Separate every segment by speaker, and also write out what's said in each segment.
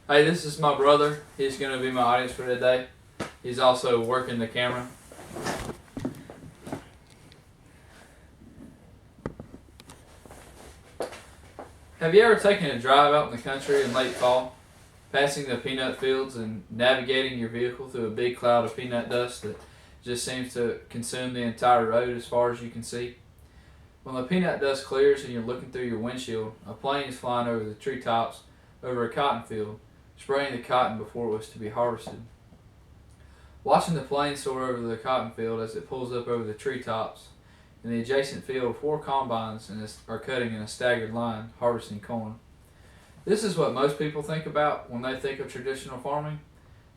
Speaker 1: Hey, this is my brother. He's going to be my audience for today. He's also working the camera. Have you ever taken a drive out in the country in late fall, passing the peanut fields and navigating your vehicle through a big cloud of peanut dust that just seems to consume the entire road as far as you can see? When the peanut dust clears and you're looking through your windshield, a plane is flying over the treetops over a cotton field, spraying the cotton before it was to be harvested. Watching the plane soar over the cotton field as it pulls up over the treetops, in the adjacent field, 4 combines are cutting in a staggered line, harvesting corn. This is what most people think about when they think of traditional farming.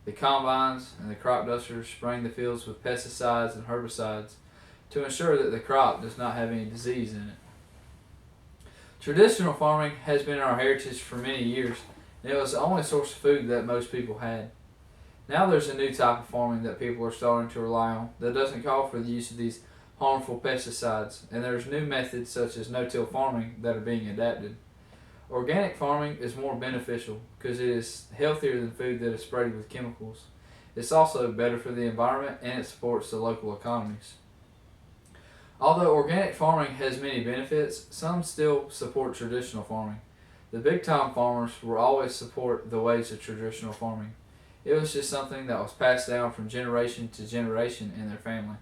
Speaker 1: The combines and the crop dusters spraying the fields with pesticides and herbicides to ensure that the crop does not have any disease in it. Traditional farming has been our heritage for many years, and it was the only source of food that most people had. Now there's a new type of farming that people are starting to rely on that doesn't call for the use of these harmful pesticides, and there's new methods such as no-till farming that are being adapted. Organic farming is more beneficial because it is healthier than food that is sprayed with chemicals. It's also better for the environment and it supports the local economies. Although organic farming has many benefits, some still support traditional farming. The big-time farmers will always support the ways of traditional farming. It was just something that was passed down from generation to generation in their family.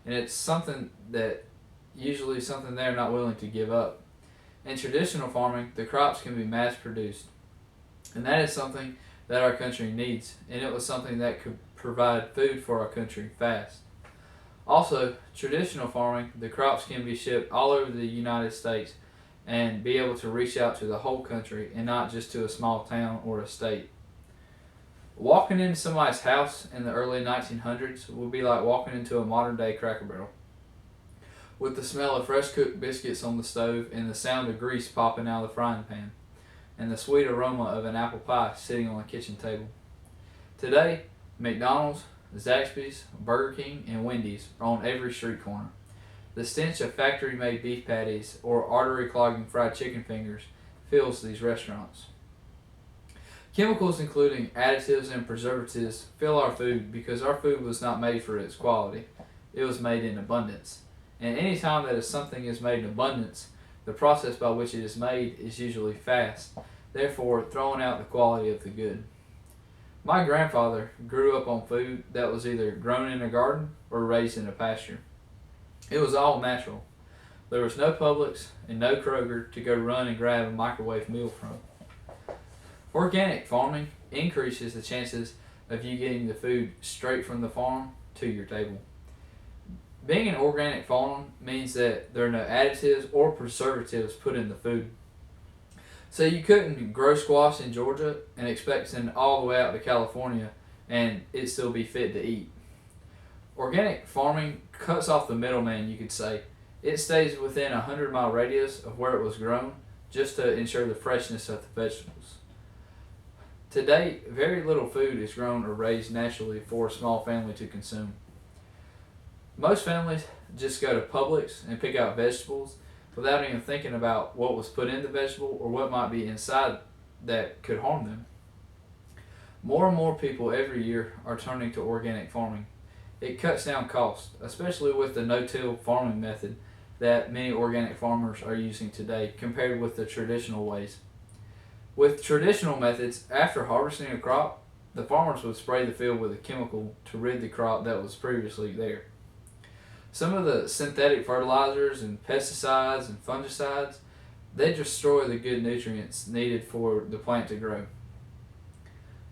Speaker 1: And it's something that usually something they're not willing to give up. In traditional farming, the crops can be mass produced, and that is something that our country needs, and it was something that could provide food for our country fast. Also, traditional farming, the crops can be shipped all over the United States and be able to reach out to the whole country and not just to a small town or a state. Walking into somebody's house in the early 1900s would be like walking into a modern day Cracker Barrel, with the smell of fresh cooked biscuits on the stove and the sound of grease popping out of the frying pan, and the sweet aroma of an apple pie sitting on the kitchen table. Today, McDonald's, Zaxby's, Burger King, and Wendy's are on every street corner. The stench of factory made beef patties or artery clogging fried chicken fingers fills these restaurants. Chemicals including additives and preservatives fill our food because our food was not made for its quality. It was made in abundance. And any time that something is made in abundance, the process by which it is made is usually fast, therefore throwing out the quality of the good. My grandfather grew up on food that was either grown in a garden or raised in a pasture. It was all natural. There was no Publix and no Kroger to go run and grab a microwave meal from. Organic farming increases the chances of you getting the food straight from the farm to your table. Being an organic farm means that there are no additives or preservatives put in the food. So you couldn't grow squash in Georgia and expect to send it all the way out to California and it still be fit to eat. Organic farming cuts off the middleman, you could say. It stays within a 100-mile radius of where it was grown just to ensure the freshness of the vegetables. Today, very little food is grown or raised naturally for a small family to consume. Most families just go to Publix and pick out vegetables without even thinking about what was put in the vegetable or what might be inside that could harm them. More and more people every year are turning to organic farming. It cuts down costs, especially with the no-till farming method that many organic farmers are using today compared with the traditional ways. With traditional methods, after harvesting a crop, the farmers would spray the field with a chemical to rid the crop that was previously there. Some of the synthetic fertilizers and pesticides and fungicides, they destroy the good nutrients needed for the plant to grow.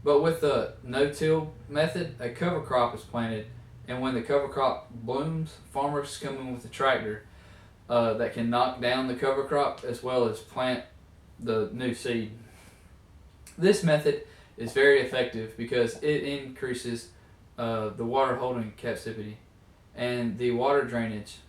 Speaker 1: But with the no-till method, a cover crop is planted, and when the cover crop blooms, farmers come in with a tractor that can knock down the cover crop as well as plant the new seed. This method is very effective because it increases the water holding capacity and the water drainage.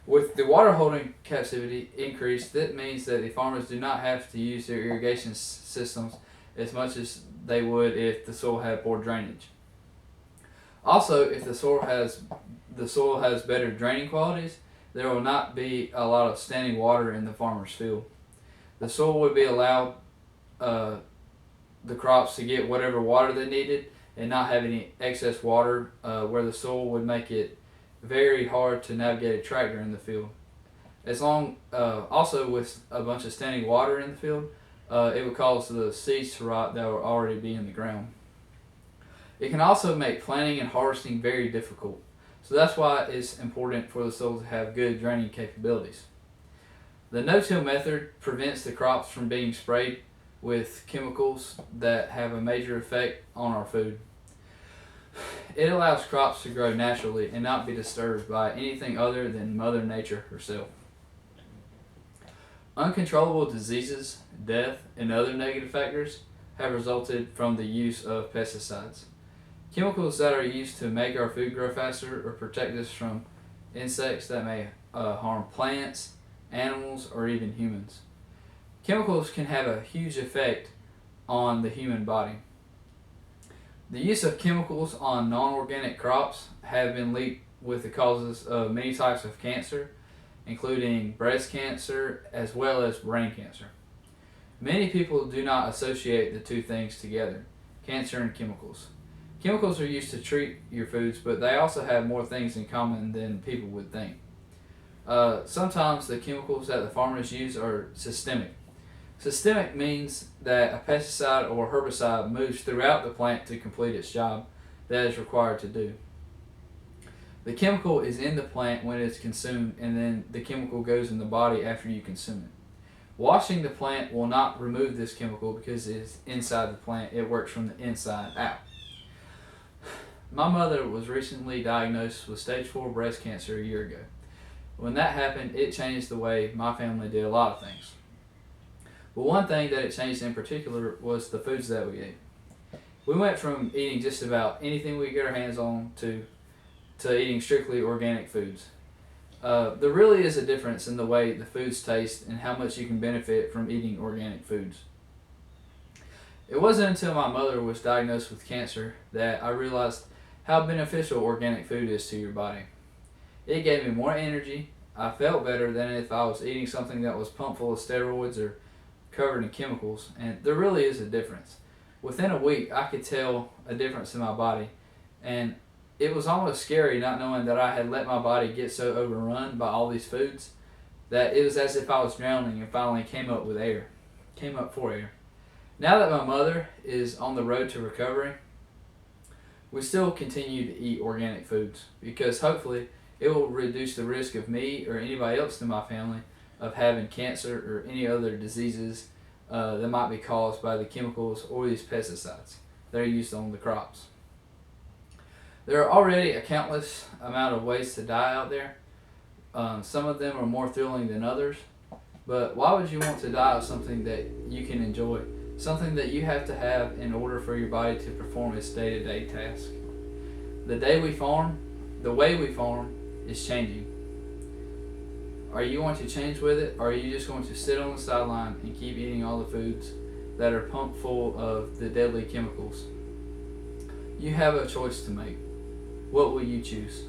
Speaker 1: With the water holding capacity increased, that means that the farmers do not have to use their irrigation systems as much as they would if the soil had poor drainage. Also, if the soil has better draining qualities, there will not be a lot of standing water in the farmer's field. The soil would be allowed the crops to get whatever water they needed and not have any excess water where the soil would make it very hard to navigate a tractor in the field. Also with a bunch of standing water in the field, it would cause the seeds to rot that would already be in the ground. It can also make planting and harvesting very difficult. So that's why it's important for the soil to have good draining capabilities. The no-till method prevents the crops from being sprayed with chemicals that have a major effect on our food. It allows crops to grow naturally and not be disturbed by anything other than Mother Nature herself. Uncontrollable diseases, death, and other negative factors have resulted from the use of pesticides. Chemicals that are used to make our food grow faster or protect us from insects that may harm plants, animals, or even humans. Chemicals can have a huge effect on the human body. The use of chemicals on non-organic crops have been linked with the causes of many types of cancer, including breast cancer as well as brain cancer. Many people do not associate the two things together, cancer and chemicals. Chemicals are used to treat your foods, but they also have more things in common than people would think. Sometimes the chemicals that the farmers use are systemic. Systemic means that a pesticide or herbicide moves throughout the plant to complete its job that is required to do. The chemical is in the plant when it's consumed, and then the chemical goes in the body after you consume it. Washing the plant will not remove this chemical because it is inside the plant. It works from the inside out. My mother was recently diagnosed with stage 4 breast cancer a year ago. When that happened, it changed the way my family did a lot of things. But one thing that it changed in particular was the foods that we ate. We went from eating just about anything we get our hands on to eating strictly organic foods. There really is a difference in the way the foods taste and how much you can benefit from eating organic foods. It wasn't until my mother was diagnosed with cancer that I realized how beneficial organic food is to your body. It gave me more energy. I felt better than if I was eating something that was pumped full of steroids or covered in chemicals, and there really is a difference. Within a week, I could tell a difference in my body, and it was almost scary not knowing that I had let my body get so overrun by all these foods that it was as if I was drowning and finally came up for air. Now that my mother is on the road to recovery, we still continue to eat organic foods because hopefully it will reduce the risk of me or anybody else in my family of having cancer or any other diseases that might be caused by the chemicals or these pesticides that are used on the crops. There are already a countless amount of ways to die out there. Some of them are more thrilling than others, but why would you want to die of something that you can enjoy? Something that you have to have in order for your body to perform its day-to-day task. The way we farm is changing. Are you going to change with it, or are you just going to sit on the sideline and keep eating all the foods that are pumped full of the deadly chemicals? You have a choice to make. What will you choose?